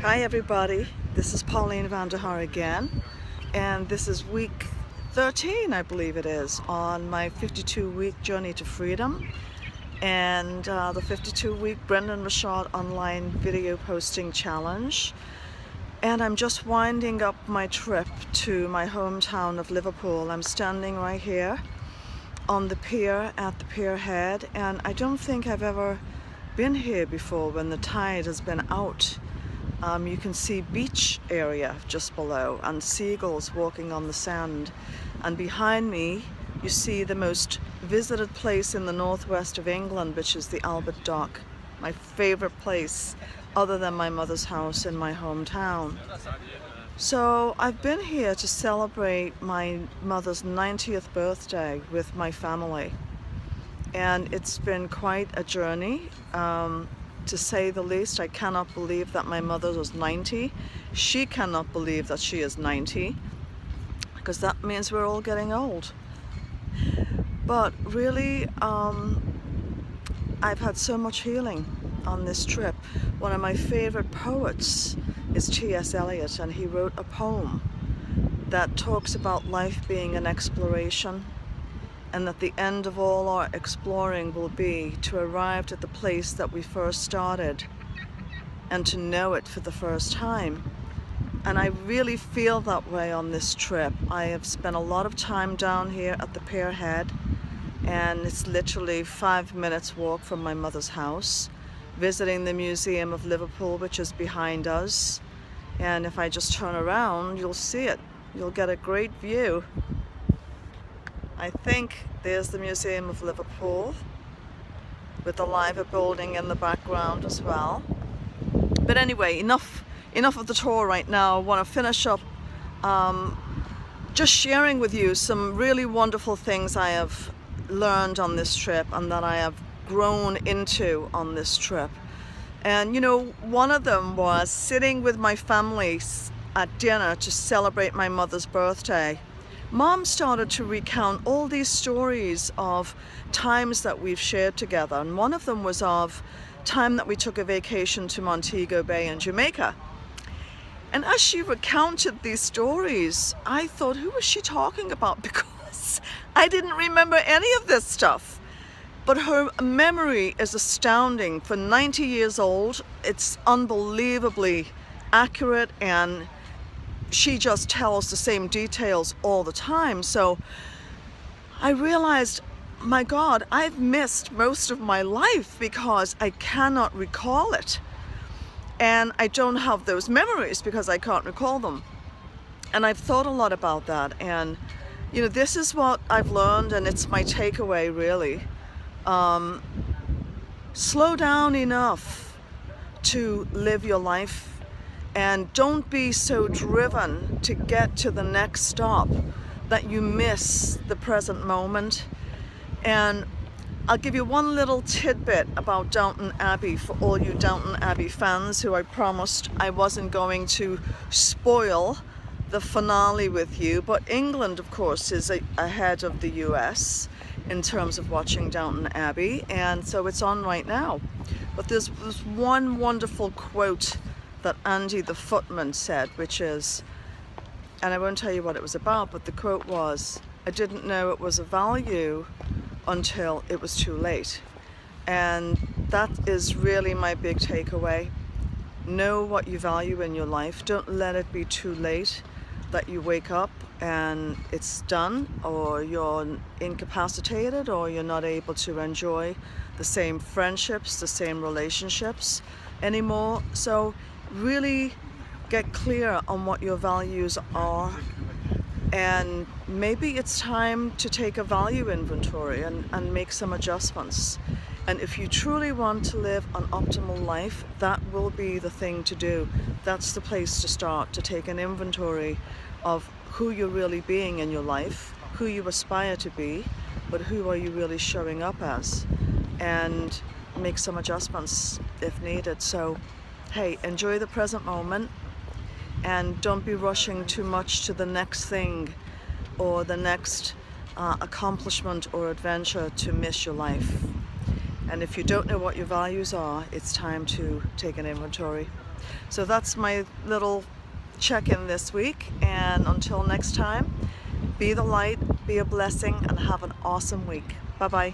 Hi everybody, this is Pauline van der Haar again, and this is week 13, I believe it is, on my 52-week journey to freedom, and the 52-week Brendan Rashad online video posting challenge. And I'm just winding up my trip to my hometown of Liverpool. I'm standing right here on the pier at the pier head, and I don't think I've ever been here before when the tide has been out. You can see beach area just below and seagulls walking on the sand, and behind me you see the most visited place in the northwest of England, which is the Albert Dock, my favorite place other than my mother's house in my hometown. So I've been here to celebrate my mother's 90th birthday with my family, and it's been quite a journey. To say the least. I cannot believe that my mother was 90. She cannot believe that she is 90, because that means we're all getting old. But really, I've had so much healing on this trip. One of my favorite poets is T.S. Eliot, and he wrote a poem that talks about life being an exploration, and that the end of all our exploring will be to arrive at the place that we first started and to know it for the first time. And I really feel that way on this trip. I have spent a lot of time down here at the pier head, and it's literally 5 minutes walk from my mother's house, visiting the Museum of Liverpool, which is behind us. And if I just turn around, you'll see it. You'll get a great view. I think there's the Museum of Liverpool with the Liver building in the background as well. But anyway, enough of the tour right now. I want to finish up just sharing with you some really wonderful things I have learned on this trip and that I have grown into on this trip. And you know, one of them was sitting with my family at dinner to celebrate my mother's birthday. Mom started to recount all these stories of times that we've shared together, and one of them was of time that we took a vacation to Montego Bay in Jamaica. And as she recounted these stories, I thought, who was she talking about? Because I didn't remember any of this stuff. But her memory is astounding. For 90 years old, it's unbelievably accurate, and she just tells the same details all the time. So I realized, my God, I've missed most of my life because I cannot recall it. And I don't have those memories because I can't recall them. And I've thought a lot about that. And, you know, this is what I've learned, and it's my takeaway, really. Slow down enough to live your life. And don't be so driven to get to the next stop that you miss the present moment. And I'll give you one little tidbit about Downton Abbey for all you Downton Abbey fans, who I promised I wasn't going to spoil the finale with you. But England, of course, is ahead of the US in terms of watching Downton Abbey, and so it's on right now. But there's one wonderful quote that Andy the footman said, which is, and I won't tell you what it was about, but the quote was, "I didn't know it was a value until it was too late." And that is really my big takeaway. Know what you value in your life. Don't let it be too late that you wake up and it's done, or you're incapacitated, or you're not able to enjoy the same friendships, the same relationships anymore. So really get clear on what your values are, and maybe it's time to take a value inventory and make some adjustments. And if you truly want to live an optimal life, that will be the thing to do. That's the place to start, to take an inventory of who you're really being in your life, who you aspire to be, but who are you really showing up as, and make some adjustments if needed. So hey, enjoy the present moment, and don't be rushing too much to the next thing or the next accomplishment or adventure to miss your life. And if you don't know what your values are, it's time to take an inventory. So that's my little check-in this week, and until next time, be the light, be a blessing, and have an awesome week. Bye-bye.